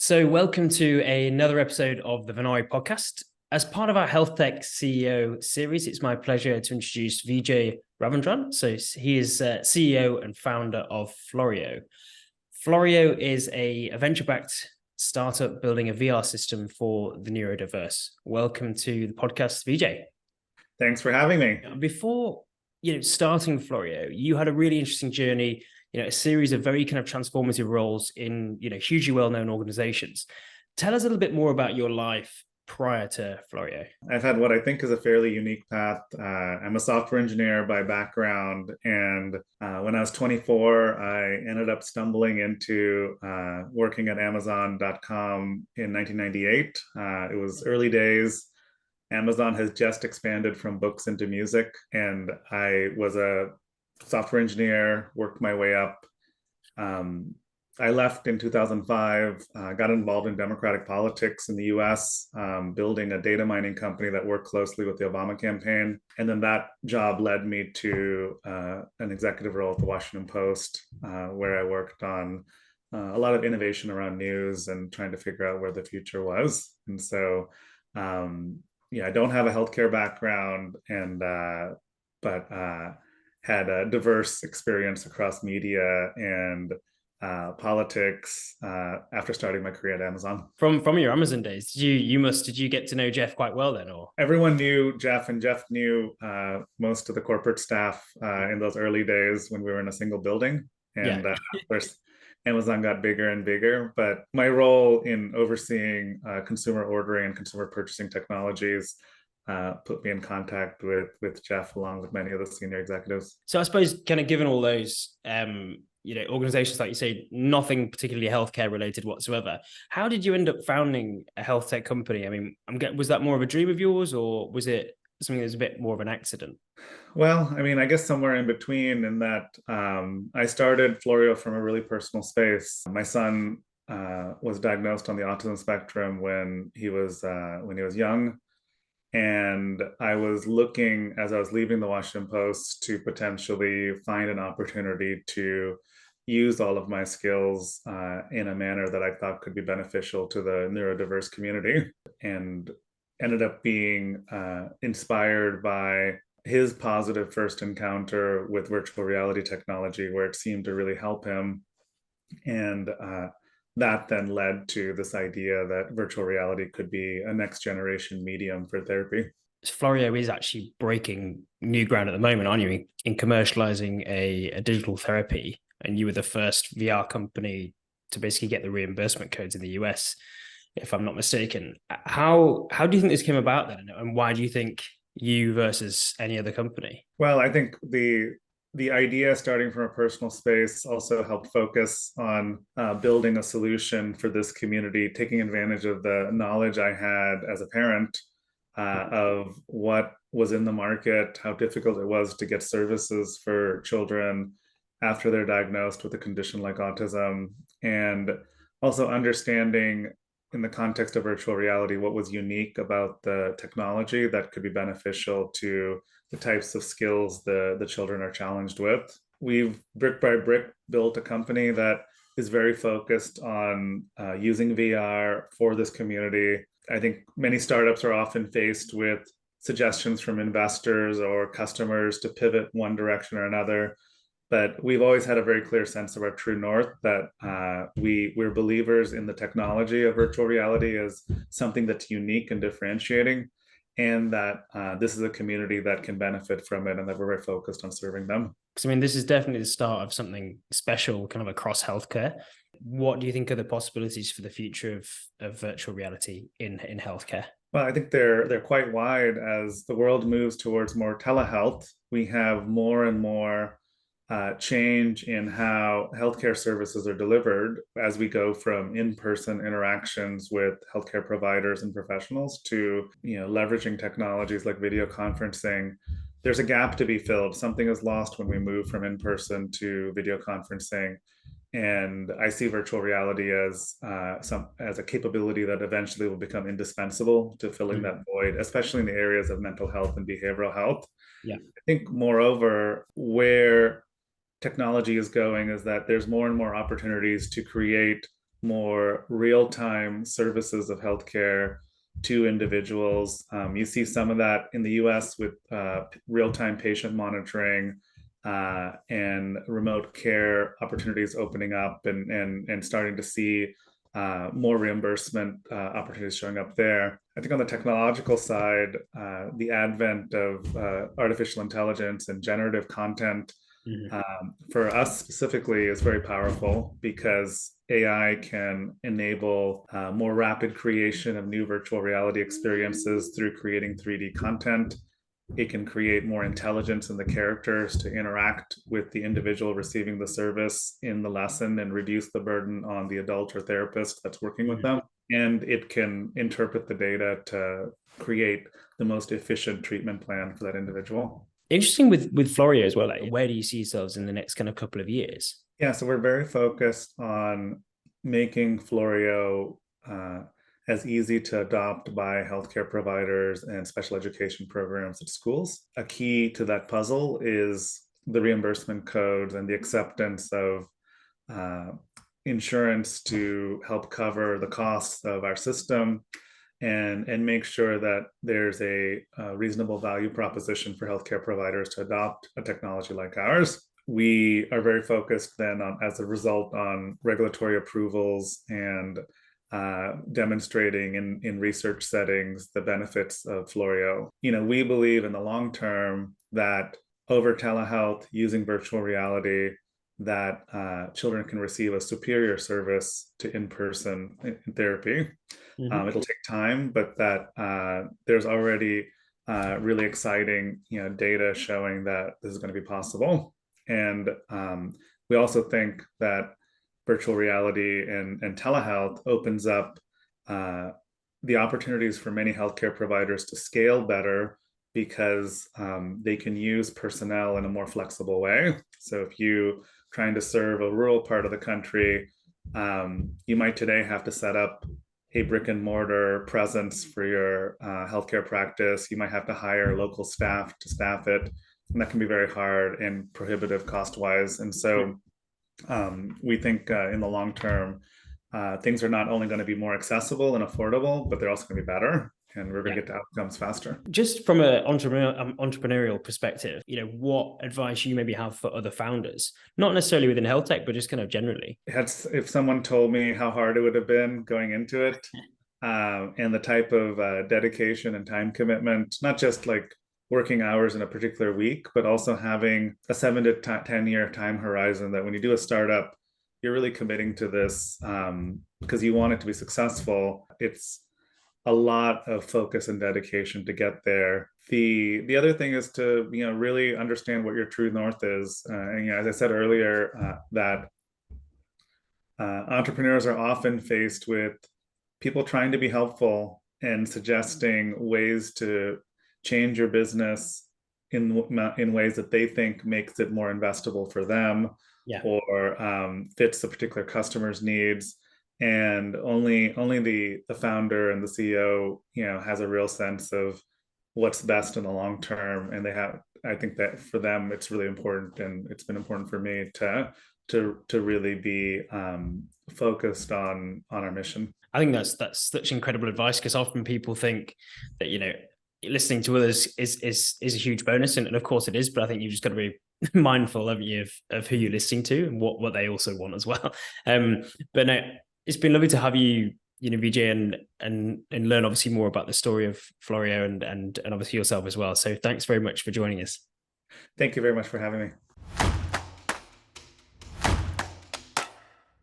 So, welcome to another episode of the Venari Podcast. As part of our HealthTech CEO series, it's my pleasure to introduce Vijay Ravindran. So, he is CEO and founder of Floreo. Floreo is a venture-backed startup building a VR system for the neurodiverse. Welcome to the podcast, Vijay. Thanks for having me. Before starting Floreo, you had a really interesting journey. A series of very kind of transformative roles in, hugely well-known organizations. Tell us a little bit more about your life prior to Floreo. I've had what I think is a fairly unique path. I'm a software engineer by background. And when I was 24, I ended up stumbling into working at Amazon.com in 1998. It was early days. Amazon has just expanded from books into music. And I was a software engineer, worked my way up. I left in 2005, got involved in democratic politics in the US, building a data mining company that worked closely with the Obama campaign. And then that job led me to an executive role at the Washington Post, where I worked on a lot of innovation around news and trying to figure out where the future was. And so, I don't have a healthcare background, but had a diverse experience across media and politics after starting my career at Amazon. From your Amazon days, did you get to know Jeff quite well then? Or everyone knew Jeff, and Jeff knew most of the corporate staff in those early days when we were in a single building. And of course, Amazon got bigger and bigger, but my role in overseeing consumer ordering and consumer purchasing technologies put me in contact with Jeff along with many of the senior executives. So I suppose, kind of given all those organizations, like you say, nothing particularly healthcare related whatsoever, how did you end up founding a health tech company? I mean, was that more of a dream of yours, or was it something that was a bit more of an accident? Well, I guess somewhere in between, in that I started Floreo from a really personal space. My son was diagnosed on the autism spectrum when he was young. And I was looking, as I was leaving the Washington Post, to potentially find an opportunity to use all of my skills in a manner that I thought could be beneficial to the neurodiverse community, and ended up being inspired by his positive first encounter with virtual reality technology, where it seemed to really help him. And that then led to this idea that virtual reality could be a next generation medium for therapy. Floreo is actually breaking new ground at the moment, aren't you, in commercializing a digital therapy? And you were the first VR company to basically get the reimbursement codes in the US, if I'm not mistaken. How do you think this came about then? And why do you think you versus any other company? Well, I think the idea, starting from a personal space, also helped focus on building a solution for this community, taking advantage of the knowledge I had as a parent of what was in the market, how difficult it was to get services for children after they're diagnosed with a condition like autism, and also understanding, in the context of virtual reality, what was unique about the technology that could be beneficial to the types of skills the children are challenged with. We've brick by brick built a company that is very focused on using VR for this community. I think many startups are often faced with suggestions from investors or customers to pivot one direction or another. But we've always had a very clear sense of our true north, that we're believers in the technology of virtual reality as something that's unique and differentiating, and that this is a community that can benefit from it, and that we're very focused on serving them. Because this is definitely the start of something special, kind of across healthcare. What do you think are the possibilities for the future of virtual reality in healthcare? Well, I think they're quite wide. As the world moves towards more telehealth, we have more and more change in how healthcare services are delivered as we go from in-person interactions with healthcare providers and professionals to leveraging technologies like video conferencing. There's a gap to be filled. Something is lost when we move from in-person to video conferencing. And I see virtual reality as a capability that eventually will become indispensable to filling that void, especially in the areas of mental health and behavioral health. Yeah. I think, moreover, where technology is going is that there's more and more opportunities to create more real-time services of healthcare to individuals. You see some of that in the US with real-time patient monitoring and remote care opportunities opening up, and starting to see more reimbursement opportunities showing up there. I think on the technological side, the advent of artificial intelligence and generative content for us specifically is very powerful, because AI can enable more rapid creation of new virtual reality experiences through creating 3D content. It can create more intelligence in the characters to interact with the individual receiving the service in the lesson and reduce the burden on the adult or therapist that's working with them. And it can interpret the data to create the most efficient treatment plan for that individual. Interesting with Floreo as well. Like, where do you see yourselves in the next kind of couple of years? Yeah, so we're very focused on making Floreo as easy to adopt by healthcare providers and special education programs at schools. A key to that puzzle is the reimbursement codes and the acceptance of insurance to help cover the costs of our system, and make sure that there's a reasonable value proposition for healthcare providers to adopt a technology like ours. We are very focused then on, as a result, on regulatory approvals and demonstrating in research settings the benefits of Floreo. We believe in the long term that over telehealth, using virtual reality, that children can receive a superior service to in-person therapy. It'll take time, but that there's already really exciting data showing that this is going to be possible. And we also think that virtual reality and telehealth opens up the opportunities for many healthcare providers to scale better, because they can use personnel in a more flexible way. So if you trying to serve a rural part of the country, you might today have to set up a brick and mortar presence for your healthcare practice. You might have to hire local staff to staff it, and that can be very hard and prohibitive cost-wise. And so we think in the long term, things are not only going to be more accessible and affordable, but they're also going to be better, and we're going to get to outcomes faster. Just from an entrepreneurial perspective, what advice you maybe have for other founders, not necessarily within health tech, but just kind of generally? If someone told me how hard it would have been going into it, and the type of dedication and time commitment, not just like working hours in a particular week, but also having a 7 to 10 year time horizon, that when you do a startup, you're really committing to this because you want it to be successful. It's a lot of focus and dedication to get there. The other thing is to really understand what your true north is. And as I said earlier, that entrepreneurs are often faced with people trying to be helpful and suggesting ways to change your business in ways that they think makes it more investable for them, or fits the particular customer's needs. And only the founder and the CEO has a real sense of what's best in the long term. And I think that for them it's really important, and it's been important for me to really be focused on our mission. I think that's such incredible advice, because often people think that listening to others is a huge bonus, and of course it is, but I think you've just got to be mindful of who you're listening to and what they also want as well. But no, it's been lovely to have you, Vijay, and learn obviously more about the story of Floreo and obviously yourself as well. So thanks very much for joining us. Thank you very much for having me.